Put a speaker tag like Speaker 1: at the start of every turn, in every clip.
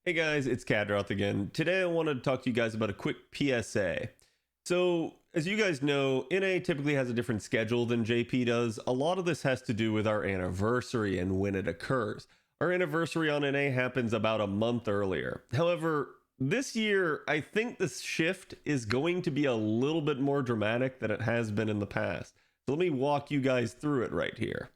Speaker 1: Hey guys, it's Khadroth again. Today I wanted to talk to you guys about a quick PSA. So, as you guys know, NA typically has a different schedule than JP does. A lot of this has to do with our anniversary and when it occurs. Our anniversary on NA happens about a month earlier. However, this year, I think this shift is going to be a little bit more dramatic than it has been in the past. So let me walk you guys through it right here.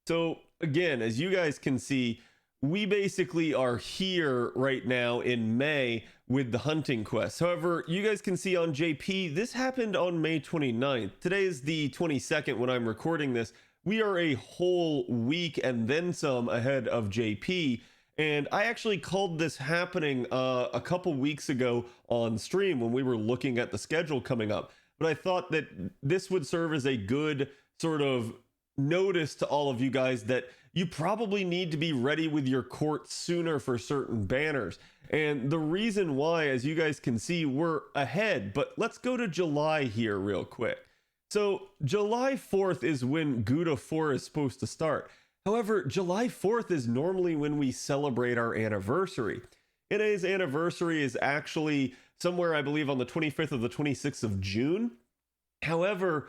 Speaker 1: So again, as you guys can see, we basically are here right now in May with the hunting quest. However, you guys can see on JP, this happened on May 29th. Today is the 22nd when I'm recording this. We are a whole week and then some ahead of JP. And I actually called this happening a couple weeks ago on stream when we were looking at the schedule coming up. But I thought that this would serve as a good sort of notice to all of you guys that you probably need to be ready with your court sooner for certain banners. And the reason why, as you guys can see, we're ahead, but let's go to July here real quick. So July 4th is when Gouda 4 is supposed to start. However, July 4th is normally when we celebrate our anniversary. NA's anniversary is actually somewhere, I believe, on the 25th or the 26th of June. However,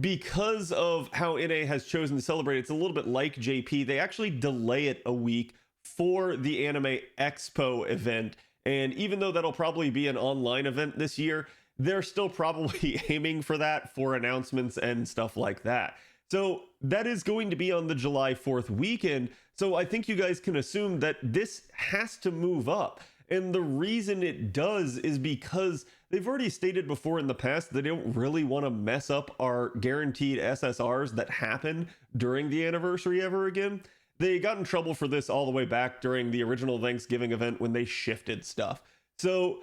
Speaker 1: because of how NA has chosen to celebrate, it's a little bit like JP. They actually delay it a week for the Anime Expo event. And even though that'll probably be an online event this year, they're still probably aiming for that for announcements and stuff like that. So that is going to be on the July 4th weekend. So I think you guys can assume that this has to move up. And the reason it does is because they've already stated before in the past that they don't really want to mess up our guaranteed SSRs that happen during the anniversary ever again. They got in trouble for this all the way back during the original Thanksgiving event when they shifted stuff. So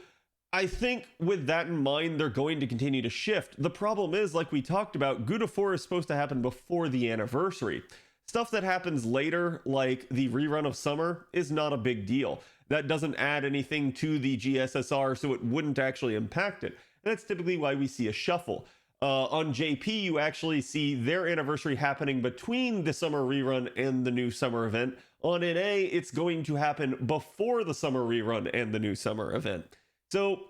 Speaker 1: I think with that in mind, they're going to continue to shift. The problem is, like we talked about, Gouda 4 is supposed to happen before the anniversary. Stuff that happens later, like the rerun of Summer, is not a big deal. That doesn't add anything to the GSSR, so it wouldn't actually impact it. And that's typically why we see a shuffle. On JP, you actually see their anniversary happening between the Summer rerun and the new Summer event. On NA, it's going to happen before the Summer rerun and the new Summer event. So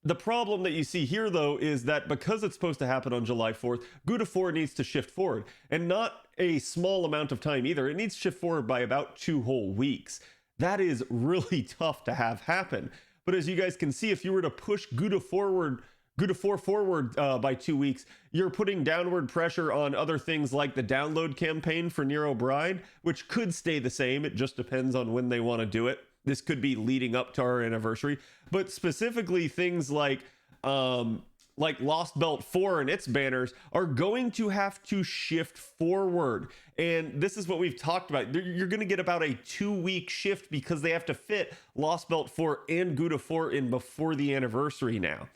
Speaker 1: the problem that you see here, though, is that because it's supposed to happen on July 4th, Gouda 4 needs to shift forward. And not a small amount of time either. It needs to shift forward by about 2 whole weeks. That is really tough to have happen. But as you guys can see, if you were to push Gouda 4 forward by 2 weeks, you're putting downward pressure on other things like the download campaign for Nero Bride, which could stay the same. It just depends on when they want to do it. This could be leading up to our anniversary, but specifically things like Lostbelt 4 and its banners are going to have to shift forward. And this is what we've talked about. You're going to get about a 2-week shift because they have to fit Lostbelt 4 and Gouda 4 in before the anniversary now.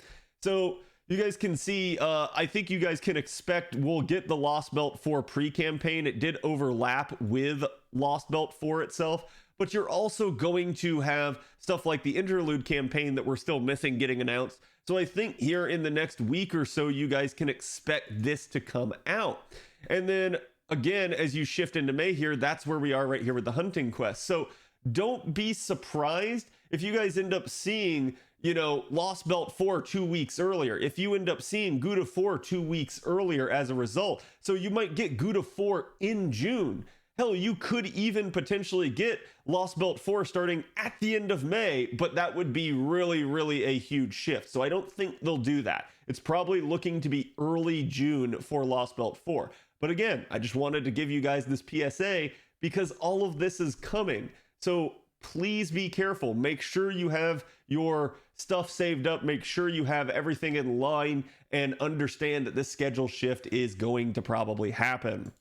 Speaker 1: So you guys can see, I think you guys can expect we'll get the Lostbelt 4 pre-campaign. It did overlap with Lostbelt 4 itself, but you're also going to have stuff like the interlude campaign that we're still missing getting announced. So I think here in the next week or so, you guys can expect this to come out. And then again, as you shift into May here, that's where we are right here with the hunting quest. So don't be surprised if you guys end up seeing, Lostbelt 4 2 weeks earlier. If you end up seeing Gouda 4 2 weeks earlier as a result. So you might get Gouda 4 in June. Hell, you could even potentially get Lostbelt 4 starting at the end of May, but that would be really, really a huge shift. So I don't think they'll do that. It's probably looking to be early June for Lostbelt 4. But again, I just wanted to give you guys this PSA because all of this is coming. So please be careful. Make sure you have your stuff saved up. Make sure you have everything in line and understand that this schedule shift is going to probably happen.